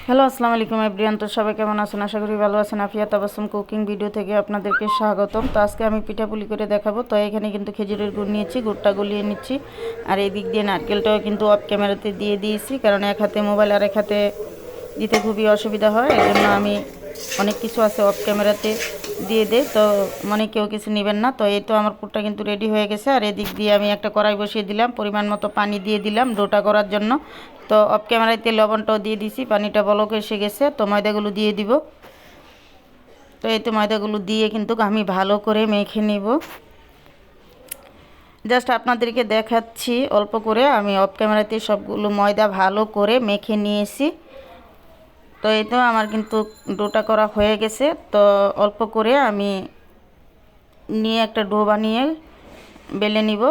Hello আসসালামু আলাইকুম everyone. তো সবাই কেমন আছেন? আশা করি ভালো আছেন। আফিয়া তাবাসসুম কুকিং ভিডিও থেকে আপনাদেরকে স্বাগতম। তো আজকে আমি পিঠাপুলি করে দেখাবো। তো এখানে কিন্তু খেজুরের গুড় নিয়েছি, গুড়টা গলিয়ে নিচ্ছি। আর এই দিক দিয়ে নারকেলটাও কিন্তু অফ ক্যামেরাতে দিয়ে দিয়েছি, কারণ এক হাতে মোবাইল আর এক হাতে দিতে খুবই অসুবিধা হয়। এই জন্য আমি অনেক কিছু আছে অফ ক্যামেরাতে দিয়ে দেয়, তো মনে কেউ কিছু নেবেন না। তো এই তো আমার পুরটা কিন্তু রেডি হয়ে গেছে। আর এদিক দিয়ে আমি একটা কড়াই বসিয়ে দিলাম, পরিমাণ মতো পানি দিয়ে দিলাম ডোটা করার জন্য। তো অফ ক্যামেরাতে লবণটাও দিয়ে দিছি, পানিটা বলক এসে গেছে। তো ময়দাগুলো দিয়ে দিব। তো এই তো ময়দাগুলো দিয়ে কিন্তু আমি ভালো করে মেখে নিব। জাস্ট আপনাদেরকে দেখাচ্ছি অল্প করে, আমি অফ ক্যামেরাতে সবগুলো ময়দা ভালো করে মেখে নিয়েছি। তো এই তো আমার কিন্তু ডোটা করা হয়ে গেছে। তো অল্প করে আমি নিয়ে একটা ডো বানিয়ে বেলে নিব।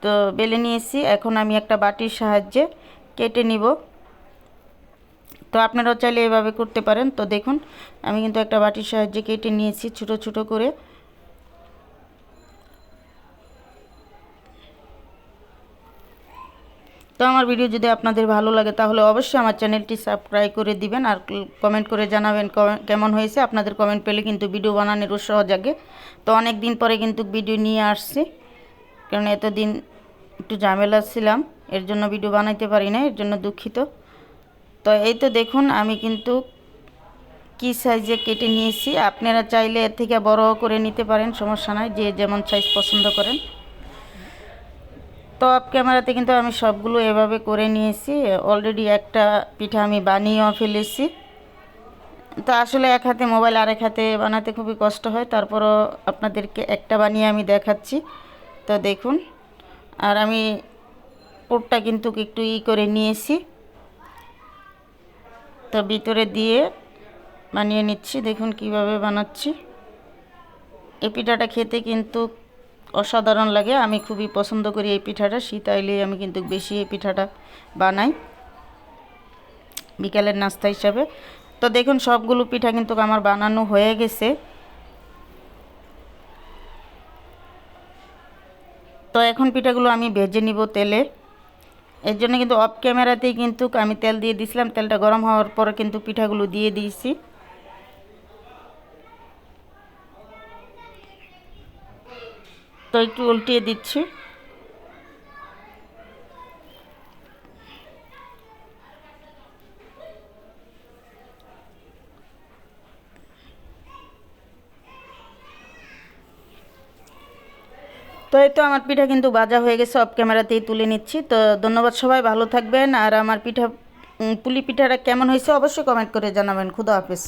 তো বেলে নিয়েছি, এখন আমি একটা বাটির সাহায্যে কেটে নিব। তো আপনারাও চাইলে এভাবে করতে পারেন। তো দেখুন আমি কিন্তু একটা বাটির সাহায্যে কেটে নিয়েছি ছোট ছোট করে। তো আমার ভিডিও যদি আপনাদের ভালো লাগে তাহলে অবশ্যই আমার চ্যানেলটি সাবস্ক্রাইব করে দিবেন, আর কমেন্ট করে জানাবেন কেমন হয়েছে। আপনাদের কমেন্ট পেলে কিন্তু ভিডিও বানানোর উৎসাহ জাগে। তো অনেক দিন পরে কিন্তু ভিডিও নিয়ে আসছি, কারণ এতদিন একটু ঝামেলা ছিলাম, এর জন্য ভিডিও বানাইতে পারি না, এর জন্য দুঃখিত। তো এই তো দেখুন আমি কিন্তু কি সাইজে কেটে নিয়েছি। আপনারা চাইলে এর থেকে বড় করে নিতে পারেন, সমস্যা নাই, যে যেমন সাইজ পছন্দ করেন। তো অফ ক্যামেরাতে কিন্তু আমি সবগুলো এভাবে করে নিয়েছি। অলরেডি একটা পিঠা আমি বানিয়েও ফেলেছি। তো আসলে এক হাতে মোবাইল আর এক হাতে বানাতে খুবই কষ্ট হয়, তারপরও আপনাদেরকে একটা বানিয়ে আমি দেখাচ্ছি। তো দেখুন, আর আমি পুরটা কিন্তু একটু করে নিয়েছি, তো ভিতরে দিয়ে বানিয়ে নিচ্ছি। দেখুন কিভাবে বানাচ্ছি। এই পিঠাটা খেতে কিন্তু অসাধারণ লাগে, আমি খুবই পছন্দ করি এই পিঠাটা। শীত আইলে আমি কিন্তু বেশি এই পিঠাটা বানাই বিকালের নাস্তা হিসাবে। তো দেখুন সবগুলো পিঠা কিন্তু আমার বানানো হয়ে গেছে। তো এখন পিঠাগুলো আমি ভেজে নিব তেলে। এর জন্য কিন্তু অফ ক্যামেরাতেই কিন্তু আমি তেল দিয়ে দিয়েছিলাম, তেলটা গরম হওয়ার পরে কিন্তু পিঠাগুলো দিয়ে দিয়েছি। তো একটু উল্টিয়ে দিচ্ছি। তো এই তো আমার পিঠা কিন্তু ভাজা হয়ে গেছে, অফ ক্যামেরাতেই তুলে নিচ্ছি। তো ধন্যবাদ, সবাই ভালো থাকবেন। আর আমার পুলি পিঠাটা কেমন হয়েছে অবশ্যই কমেন্ট করে জানাবেন। খুদা হাফেজ।